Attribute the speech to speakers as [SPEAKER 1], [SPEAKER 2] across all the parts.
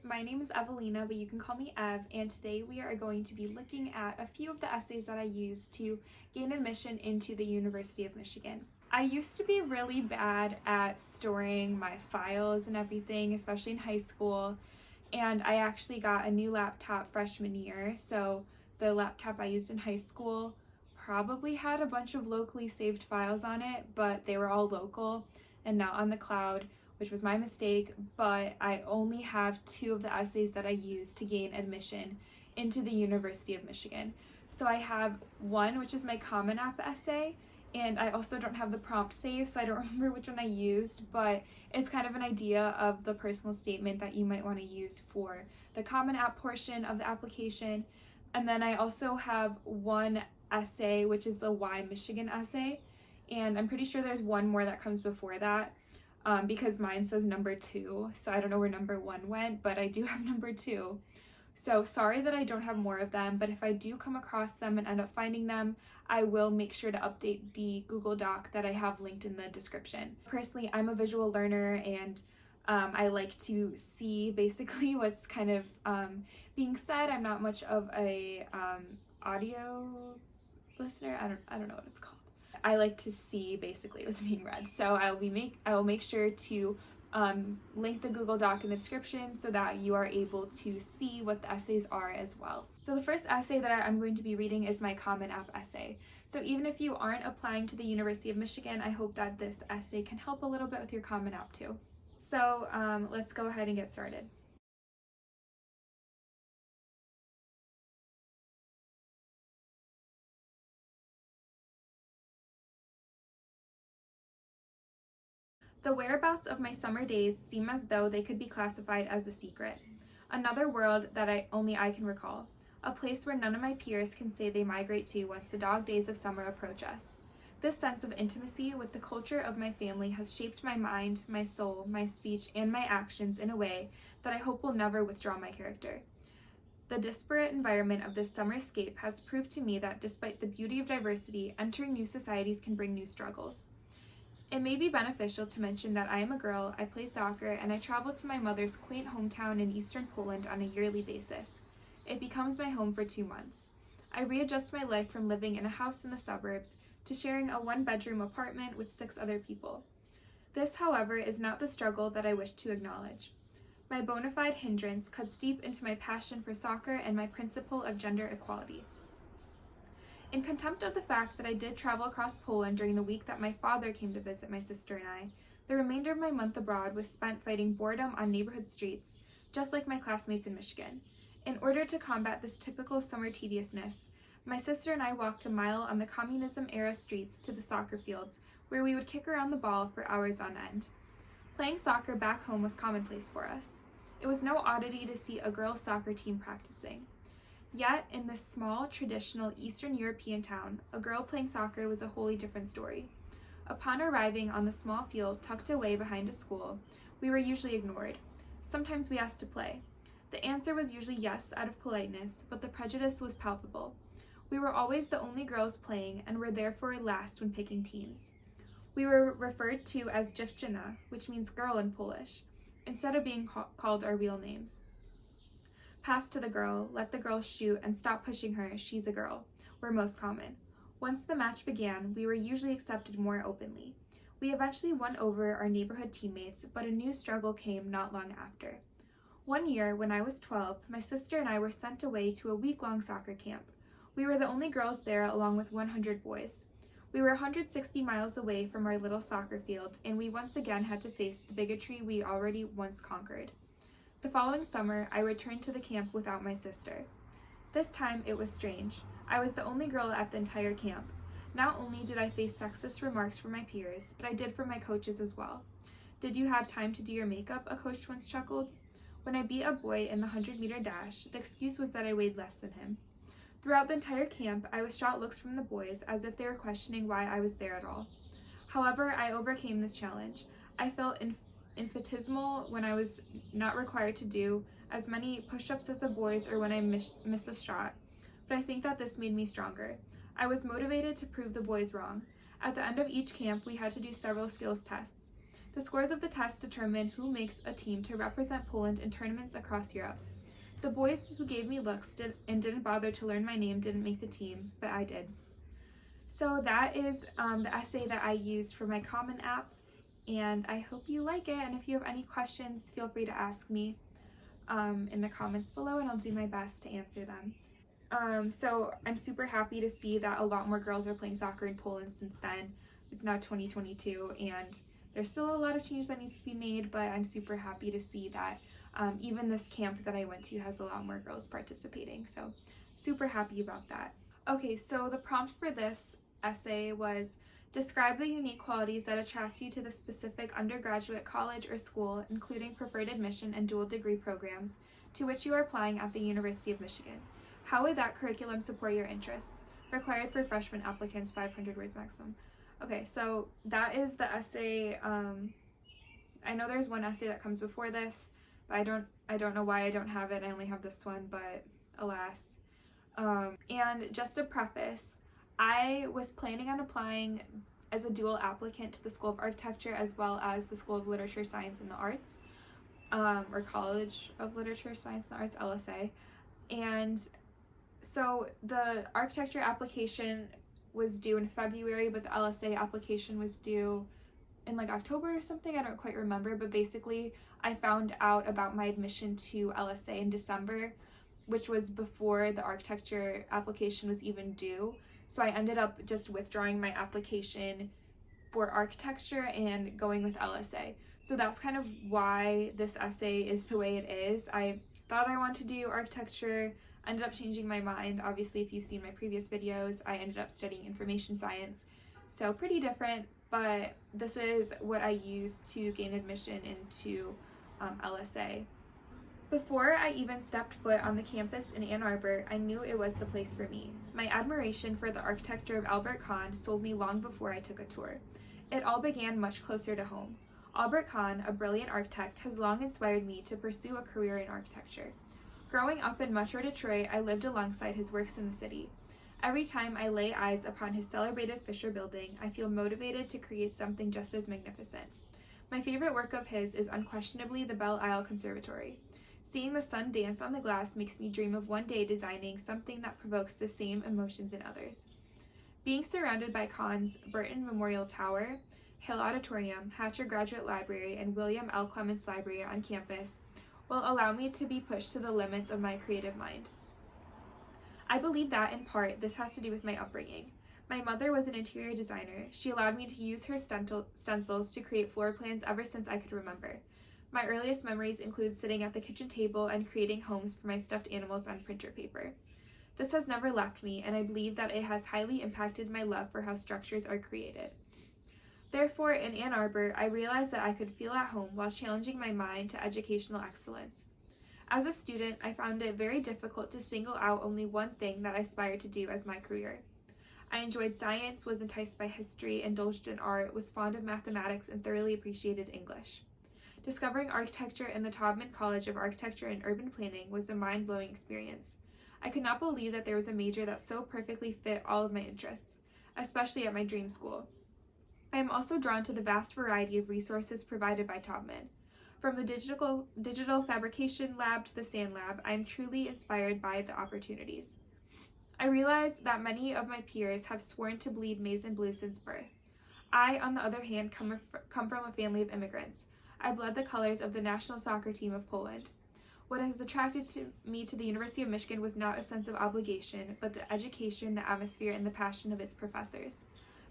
[SPEAKER 1] My name is Evelina, but you can call me Ev, and today we are going to be looking at a few of the essays that I used to gain admission into the University of Michigan. I used to be really bad at storing my files and everything, especially in high school, and I actually got a new laptop freshman year, so the laptop I used in high school probably had a bunch of locally saved files on it, but they were all local and not on the cloud, which was my mistake, but I only have 2 of the essays that I used to gain admission into the University of Michigan. So I have one, which is my Common App essay, and I also don't have the prompt saved, so I don't remember which one I used, but it's kind of an idea of the personal statement that you might want to use for the Common App portion of the application. And then I also have one essay, which is the Why Michigan essay, and I'm pretty sure there's one more that comes before that. Because mine says number 2, so I don't know where number 1 went, but I do have number 2. So sorry that I don't have more of them, but if I do come across them and end up finding them, I will make sure to update the Google Doc that I have linked in the description. Personally, I'm a visual learner, and I like to see basically what's kind of being said. I'm not much of a audio listener. I don't know what it's called. I like to see basically what's being read, so I will make sure to link the Google Doc in the description so that you are able to see what the essays are as well. So the first essay that I'm going to be reading is my Common App essay. So even if you aren't applying to the University of Michigan, I hope that this essay can help a little bit with your Common App too. So let's go ahead and get started. The whereabouts of my summer days seem as though they could be classified as a secret. Another world that only I can recall. A place where none of my peers can say they migrate to once the dog days of summer approach us. This sense of intimacy with the culture of my family has shaped my mind, my soul, my speech, and my actions in a way that I hope will never withdraw my character. The disparate environment of this summer escape has proved to me that despite the beauty of diversity, entering new societies can bring new struggles. It may be beneficial to mention that I am a girl, I play soccer, and I travel to my mother's quaint hometown in eastern Poland on a yearly basis. It becomes my home for 2 months. I readjust my life from living in a house in the suburbs to sharing a 1-bedroom apartment with 6 other people. This, however, is not the struggle that I wish to acknowledge. My bona fide hindrance cuts deep into my passion for soccer and my principle of gender equality. In contempt of the fact that I did travel across Poland during the week that my father came to visit my sister and I, the remainder of my month abroad was spent fighting boredom on neighborhood streets, just like my classmates in Michigan. In order to combat this typical summer tediousness, my sister and I walked a mile on the communism-era streets to the soccer fields, where we would kick around the ball for hours on end. Playing soccer back home was commonplace for us. It was no oddity to see a girls' soccer team practicing. Yet, in this small, traditional Eastern European town, a girl playing soccer was a wholly different story. Upon arriving on the small field tucked away behind a school, we were usually ignored. Sometimes we asked to play. The answer was usually yes out of politeness, but the prejudice was palpable. We were always the only girls playing and were therefore last when picking teams. We were referred to as dziewczyna, which means girl in Polish, instead of being called our real names. Pass to the girl, let the girl shoot, and stop pushing her, she's a girl, were most common. Once the match began, we were usually accepted more openly. We eventually won over our neighborhood teammates, but a new struggle came not long after. One year, when I was 12, my sister and I were sent away to a week-long soccer camp. We were the only girls there along with 100 boys. We were 160 miles away from our little soccer field, and we once again had to face the bigotry we already once conquered. The following summer, I returned to the camp without my sister. This time, it was strange. I was the only girl at the entire camp. Not only did I face sexist remarks from my peers, but I did from my coaches as well. "Did you have time to do your makeup?" a coach once chuckled. When I beat a boy in the 100-meter dash, the excuse was that I weighed less than him. Throughout the entire camp, I was shot looks from the boys as if they were questioning why I was there at all. However, I overcame this challenge. I felt infinitesimal when I was not required to do as many push-ups as the boys or when I missed a shot, but I think that this made me stronger. I was motivated to prove the boys wrong. At the end of each camp, we had to do several skills tests. The scores of the test determine who makes a team to represent Poland in tournaments across Europe. The boys who gave me looks and didn't bother to learn my name didn't make the team, but I did. So that is the essay that I used for my Common App, and I hope you like it. And if you have any questions, feel free to ask me in the comments below, and I'll do my best to answer them. So I'm super happy to see that a lot more girls are playing soccer in Poland since then. It's now 2022, and there's still a lot of change that needs to be made, but I'm super happy to see that even this camp that I went to has a lot more girls participating, so super happy about that. Okay, so the prompt for this essay was, describe the unique qualities that attract you to the specific undergraduate college or school, including preferred admission and dual degree programs, to which you are applying at the University of Michigan. How would that curriculum support your interests? Required for freshman applicants, 500 words maximum. Okay, so that is the essay. I know there's one essay that comes before this, but I don't know why I don't have it. I only have this one, but alas. And just to preface, I was planning on applying as a dual applicant to the School of Architecture as well as the School of Literature, Science, and the Arts, or College of Literature, Science, and the Arts, LSA. And so the architecture application was due in February, but the LSA application was due in like October or something. I don't quite remember, but basically I found out about my admission to LSA in December, which was before the architecture application was even due. So I ended up just withdrawing my application for architecture and going with LSA. So that's kind of why this essay is the way it is. I thought I wanted to do architecture, ended up changing my mind. Obviously, if you've seen my previous videos, I ended up studying information science. So pretty different, but this is what I used to gain admission into LSA. Before I even stepped foot on the campus in Ann Arbor, I knew it was the place for me. My admiration for the architecture of Albert Kahn sold me long before I took a tour. It all began much closer to home. Albert Kahn, a brilliant architect, has long inspired me to pursue a career in architecture. Growing up in Metro Detroit, I lived alongside his works in the city. Every time I lay eyes upon his celebrated Fisher Building, I feel motivated to create something just as magnificent. My favorite work of his is unquestionably the Belle Isle Conservatory. Seeing the sun dance on the glass makes me dream of one day designing something that provokes the same emotions in others. Being surrounded by Kahn's Burton Memorial Tower, Hill Auditorium, Hatcher Graduate Library, and William L. Clements Library on campus will allow me to be pushed to the limits of my creative mind. I believe that, in part, this has to do with my upbringing. My mother was an interior designer. She allowed me to use her stencils to create floor plans ever since I could remember. My earliest memories include sitting at the kitchen table and creating homes for my stuffed animals on printer paper. This has never left me, and I believe that it has highly impacted my love for how structures are created. Therefore, in Ann Arbor, I realized that I could feel at home while challenging my mind to educational excellence. As a student, I found it very difficult to single out only one thing that I aspired to do as my career. I enjoyed science, was enticed by history, indulged in art, was fond of mathematics, and thoroughly appreciated English. Discovering architecture in the Taubman College of Architecture and Urban Planning was a mind-blowing experience. I could not believe that there was a major that so perfectly fit all of my interests, especially at my dream school. I am also drawn to the vast variety of resources provided by Taubman. From the digital fabrication lab to the sand lab, I am truly inspired by the opportunities. I realize that many of my peers have sworn to bleed maize and blue since birth. I, on the other hand, come from a family of immigrants. I bled the colors of the national soccer team of Poland. What has attracted me to the University of Michigan was not a sense of obligation, but the education, the atmosphere, and the passion of its professors.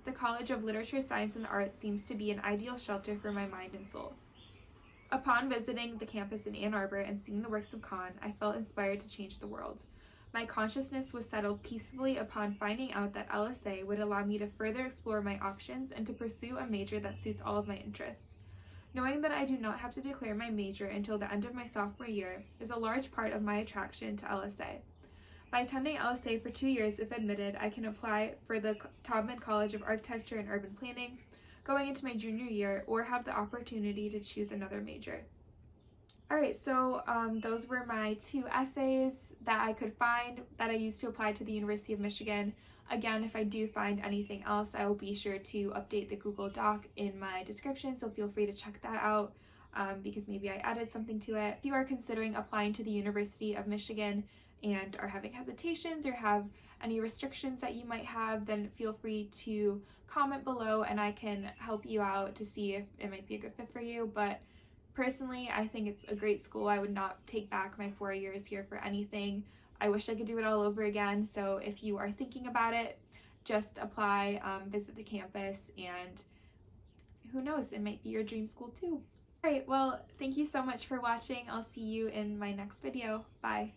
[SPEAKER 1] The College of Literature, Science, and the Arts seems to be an ideal shelter for my mind and soul. Upon visiting the campus in Ann Arbor and seeing the works of Kahn, I felt inspired to change the world. My consciousness was settled peacefully upon finding out that LSA would allow me to further explore my options and to pursue a major that suits all of my interests. Knowing that I do not have to declare my major until the end of my sophomore year is a large part of my attraction to LSA. By attending LSA for 2 years, if admitted, I can apply for the Taubman College of Architecture and Urban Planning going into my junior year, or have the opportunity to choose another major. Alright, so those were my 2 essays that I could find that I used to apply to the University of Michigan. Again, if I do find anything else, I will be sure to update the Google Doc in my description, so feel free to check that out because maybe I added something to it. If you are considering applying to the University of Michigan and are having hesitations or have any restrictions that you might have, then feel free to comment below and I can help you out to see if it might be a good fit for you. But personally, I think it's a great school. I would not take back my 4 years here for anything. I wish I could do it all over again. So if you are thinking about it, just apply, visit the campus, and who knows, it might be your dream school too. All right, well, thank you so much for watching. I'll see you in my next video. Bye.